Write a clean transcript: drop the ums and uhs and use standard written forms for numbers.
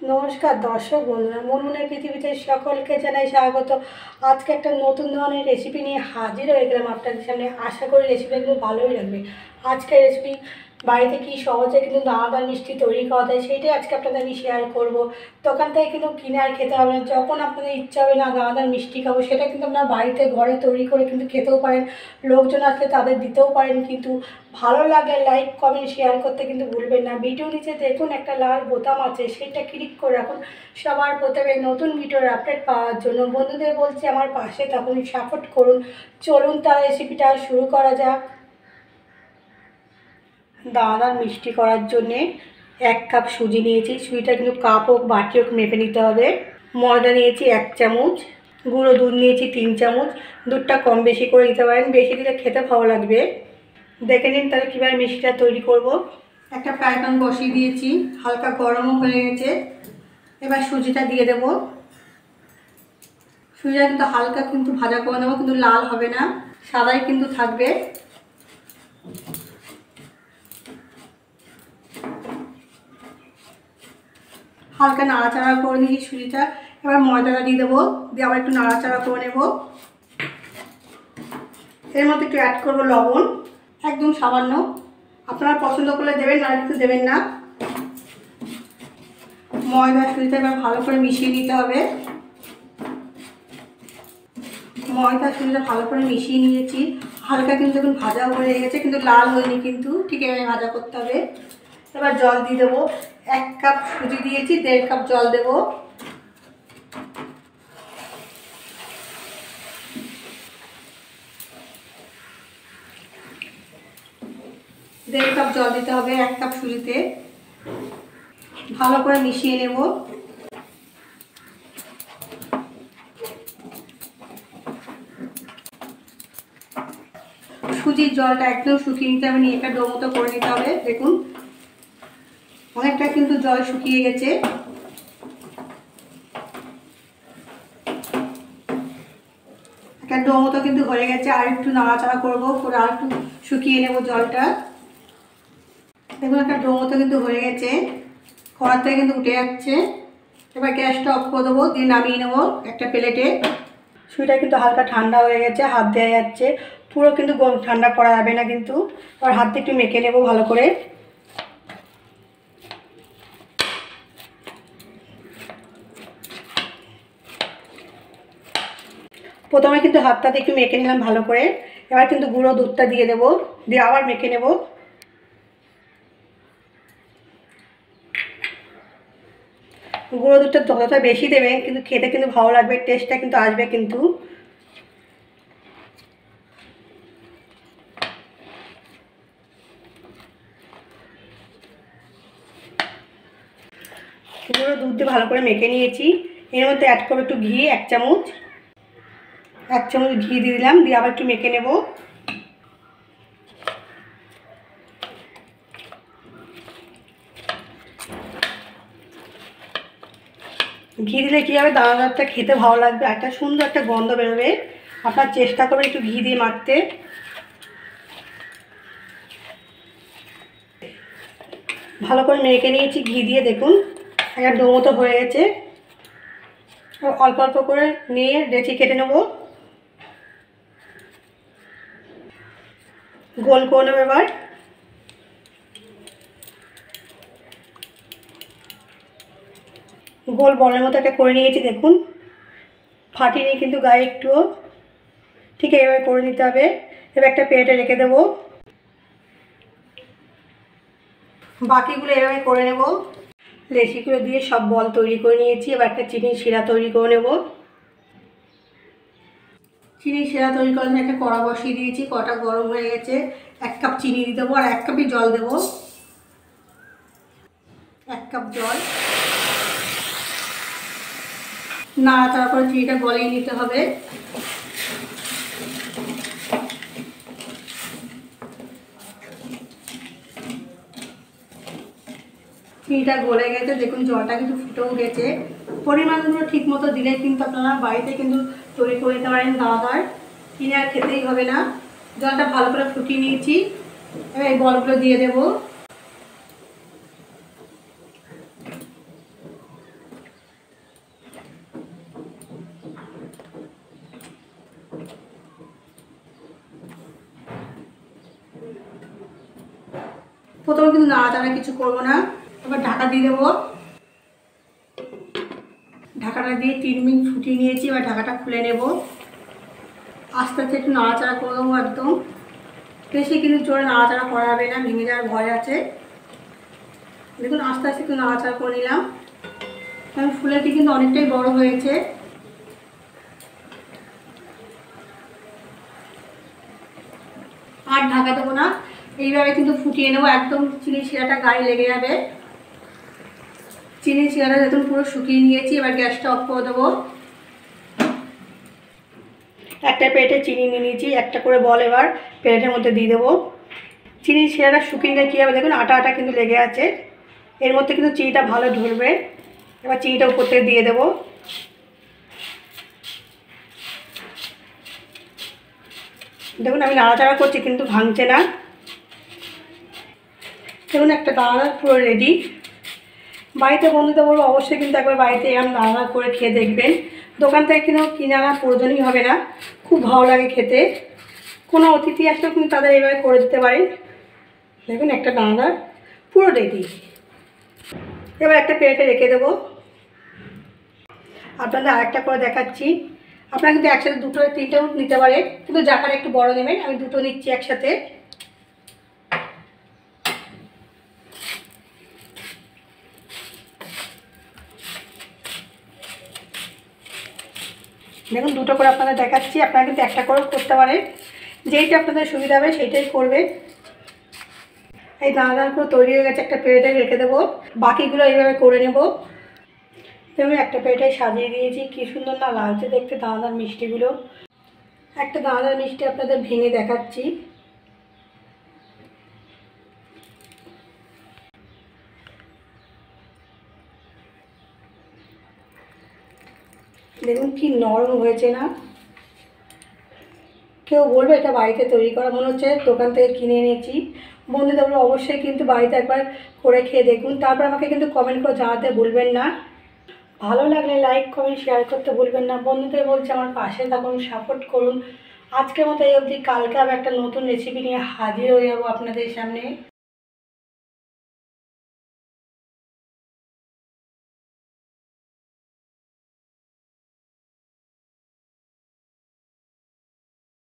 নমস্কার দর্শক বন্ধুরা, মনমনের পৃথিবীতে সকলকে জানাই স্বাগত। আজকে একটা নতুন ধরনের রেসিপি নিয়ে হাজির হয়ে গেলাম আপনাদের সামনে। আশা করি রেসিপিটা কিন্তু ভালোই লাগবে। আজকের রেসিপি বাড়িতে কি সহজে কিন্তু দানাদার মিষ্টি তৈরি করা যায় সেইটাই আজকে আপনাদের আমি শেয়ার করব। দোকান থেকে কিন্তু কিনে আর খেতে হবে না। যখন আপনাদের ইচ্ছা হবে না দানাদার মিষ্টি খাবো, সেটা কিন্তু আপনারা বাড়িতে ঘরে তৈরি করে কিন্তু খেতেও পারেন। লোকজন আসলে তাদের দিতেও পারেন। কিন্তু ভালো লাগলে লাইক কমেন্ট শেয়ার করতে কিন্তু ভুলবেন না। ভিডিও নিচে দেখুন একটা লাল বোতাম আছে, সেটা ক্লিক করে রাখুন সবার প্রথমে নতুন ভিডিওর আপডেট পাওয়ার জন্য। বন্ধুদের বলছি আমার পাশে থাকুন, সাপোর্ট করুন। চলুন তার রেসিপিটা শুরু করা যাক। দানাদার মিষ্টি করার জন্যে 1 কাপ সুজি নিয়েছি। সুজিটা কিন্তু কাপ হোক বাটি হোক মেপে নিতে হবে। ময়দা নিয়েছি 1 চামচ, গুঁড়ো দুধ নিয়েছি 3 চামচ। দুধটা কম বেশি করে দিতে পারেন, বেশি দিলে খেতে ভালো লাগবে। দেখে নিন তাহলে কীভাবে মিষ্টিটা তৈরি করব। একটা ফ্রাই প্যান বসিয়ে দিয়েছি, হালকা গরমও হয়ে গেছে। এবার সুজিটা দিয়ে দেব। সুজিটা কিন্তু হালকা কিন্তু ভাজা করে নেবো, কিন্তু লাল হবে না, সাদাই কিন্তু থাকবে। হালকা নাড়াচাড়া করে নিয়েছি সুজিটা। এবার ময়দাটা দিয়ে দেবো, দিয়ে আবার একটু নাড়াচাড়া করে নেব। এর মধ্যে একটু অ্যাড করবো লবণ, একদম সামান্য। আপনারা পছন্দ করলে দেবেন, না কিন্তু দেবেন না। ময়দা সুজিটা এবার ভালো করে মিশিয়ে নিতে হবে। ময়দা সুজিটা ভালো করে মিশিয়ে নিয়েছি। হালকা কিন্তু এখন ভাজা হয়ে গেছে, কিন্তু লাল হয়নি, কিন্তু ঠিক এভাবে ভাজা করতে হবে। এবার জল দিয়ে দেবো। 1 কাপ সুজি দিয়েছি, 1.5 কাপ জল দেবো। 1.5 কাপ জল দিতে হবে 1 কাপ সুজিতে। ভালো করে মিশিয়ে নেব। সুজির জলটা একদম শুকিয়ে নিতে হবে, নিয়ে একটা ডো মতো করে নিতে হবে। দেখুন অনেকটা কিন্তু জল শুকিয়ে গেছে। একটা ডো মতো কিন্তু হয়ে গেছে। আর একটু নাড়াচাড়া করবো, করে আর একটু শুকিয়ে নেব জলটা। দেখুন একটা ডো মতো কিন্তু হয়ে গেছে, কড়ার থেকে কিন্তু উঠে যাচ্ছে। এবার গ্যাসটা অফ করে দেবো, দিয়ে নামিয়ে নেবো একটা প্লেটে। সুজিটা কিন্তু হালকা ঠান্ডা হয়ে গেছে, হাত দেওয়া যাচ্ছে। পুরো কিন্তু ঠান্ডা করা যাবে না কিন্তু। আর হাত দিয়ে একটু মেখে নেবো ভালো করে। প্রথমে কিন্তু হাতটাতে একটু মেখে নিলাম ভালো করে। এবার কিন্তু গুঁড়ো দুধটা দিয়ে দেবো, দিয়ে আবার মেখে নেব। গুঁড়ো দুধটা যতটা বেশি দেবেন কিন্তু খেতে কিন্তু ভালো লাগবে, টেস্টটা কিন্তু আসবে কিন্তু। গুঁড়ো দুধ দিয়ে ভালো করে মেখে নিয়েছি। এর মধ্যে অ্যাড করবো একটু ঘি, 1 চামচ। 1 চামচ ঘি দিয়ে দিলাম, দিয়ে আবার একটু মেখে নেব। ঘি দিলে কী হবে, দানাদারটা খেতে ভালো লাগবে, একটা সুন্দর একটা গন্ধ বেরোবে। আপনার চেষ্টা করবেন একটু ঘি দিয়ে মাখতে। ভালো করে মেখে নিয়েছি ঘি দিয়ে। দেখুন একটা ডো মতো হয়ে গেছে। অল্প অল্প করে নিয়ে লেচি কেটে নেব, গোল করে নেব। এবার গোল বলের মতো একটা করে নিয়েছি। দেখুন ফাটিনি কিন্তু গায়ে একটুও, ঠিক এইভাবে করে নিতে হবে। এবার একটা প্লেটে রেখে দেবো। বাকিগুলো এভাবে করে নেব। লেচিগুলো দিয়ে সব বল তৈরি করে নিয়েছি। এবার একটা চিনির শিরা তৈরি করে নেব। চিনির শিরা তৈরি করার জন্য একটা কড়া বসিয়ে দিয়েছি, কড়াটা গরম হয়ে গেছে। 1 কাপ চিনি দিয়ে দেবো, আর 1 কাপই জল দেবো। 1 কাপ জল। নাড়াচাড়া করে চিনিটা গলিয়ে নিতে হবে। চিনিটা গলে গেছে, দেখুন জলটা কিন্তু ফুটে উঠেছে। পরিমাণগুলো ঠিক মতো দিলে কিন্তু আপনারা বাড়িতে কিন্তু তৈরি করে নিতে পারেন দানাদার, কিনে আর খেতেই হবে না। জলটা ভালো করে ফুটিয়ে নিয়েছি। এবার এই বলগুলো দিয়ে দেবো। প্রথমে কিন্তু নাড়াচাড়া কিছু করবো না, এবার ঢাকা দিয়ে দেবো। ঢাকাটা দিয়ে 3 মিনিট ফুটিয়ে নিয়েছি, এবার ঢাকাটা খুলে নেব। আস্তে আস্তে একটু নাড়াচাড়া করে দেবো একদম, বেশি কিন্তু জোরে নাড়াচাড়া করা যাবে না, ভেঙে যাওয়ার ভয় আছে। দেখুন আস্তে আস্তে একটু নাড়াচাড়া করে নিলাম, কারণ ফুলেটি কিন্তু অনেকটাই বড় হয়েছে। আর ঢাকা দেবো না, এইভাবে কিন্তু ফুটিয়ে নেবো, একদম চিনি শিরাটা গায়ে লেগে যাবে। চিনি শিরাটা দেখুন পুরো শুকিয়ে নিয়েছি, এবার গ্যাসটা অফ করে দেবো। একটা প্লেটে চিনি নিয়ে নিয়েছি, একটা করে বল এবার প্লেটের মধ্যে দিয়ে দেবো। চিনি শিরাটা শুকিয়ে নিলে কী হবে দেখুন, আটা আটা কিন্তু লেগে আছে, এর মধ্যে কিন্তু চিনিটা ভালো ধরবে। এবার চিনিটা উপর থেকে দিয়ে দেবো। দেখুন আমি নাড়াচাড়া করছি কিন্তু ভাঙছে না। দেখুন একটা দানা পুরো রেডি। বাড়িতে বন্ধুদের বলবো অবশ্যই কিন্তু একবার বাড়িতে এরকম দানা করে খেয়ে দেখবেন। দোকান থেকে কিনে আনার প্রয়োজনই হবে না, খুব ভালো লাগে খেতে। কোনো অতিথি আসলেও কিন্তু তাদের এইভাবে করে দিতে পারেন। দেখুন একটা দানাদার পুরো রেডি। এবার একটা প্লেটে রেখে দেবো। আপনাদের আরেকটা করে দেখাচ্ছি। আপনারা কিন্তু একসাথে দুটো তিনটেও নিতে পারেন, কিন্তু জাকারে একটু বড় নেবেন। আমি দুটো নিচ্ছি একসাথে। দেখুন দুটো করে আপনাদের দেখাচ্ছি, আপনারা কিন্তু একটা করেও করতে পারেন, যেইটা আপনাদের সুবিধা হবে সেইটাই করবেন। এই দানাদারগুলো তৈরি হয়ে গেছে, একটা প্লেটে রেখে দেবো। বাকিগুলো এইভাবে করে নেব। আমি একটা প্লেটে সাজিয়ে দিয়েছি, কী সুন্দর না লাগছে দেখতে দানাদার মিষ্টিগুলো। একটা দানাদার মিষ্টি আপনাদের ভেঙে দেখাচ্ছি। দেখুন কি নরম হয়েছে না? কেউ বলবে এটা বাড়িতে তৈরি করা, মনে হচ্ছে দোকান থেকে কিনে এনেছি। বন্ধুদের অবশ্যই কিন্তু বাড়িতে একবার করে খেয়ে দেখুন, তারপর আমাকে কিন্তু কমেন্ট করে জানাতে ভুলবেন না। ভালো লাগলে লাইক কমেন্ট শেয়ার করতে ভুলবেন না। বন্ধুদের বলছে আমার পাশে থাকুন, সাপোর্ট করুন। আজকের মতো এই অবধি, কালকে আবার একটা নতুন রেসিপি নিয়ে হাজির হয়ে যাবো আপনাদের সামনে।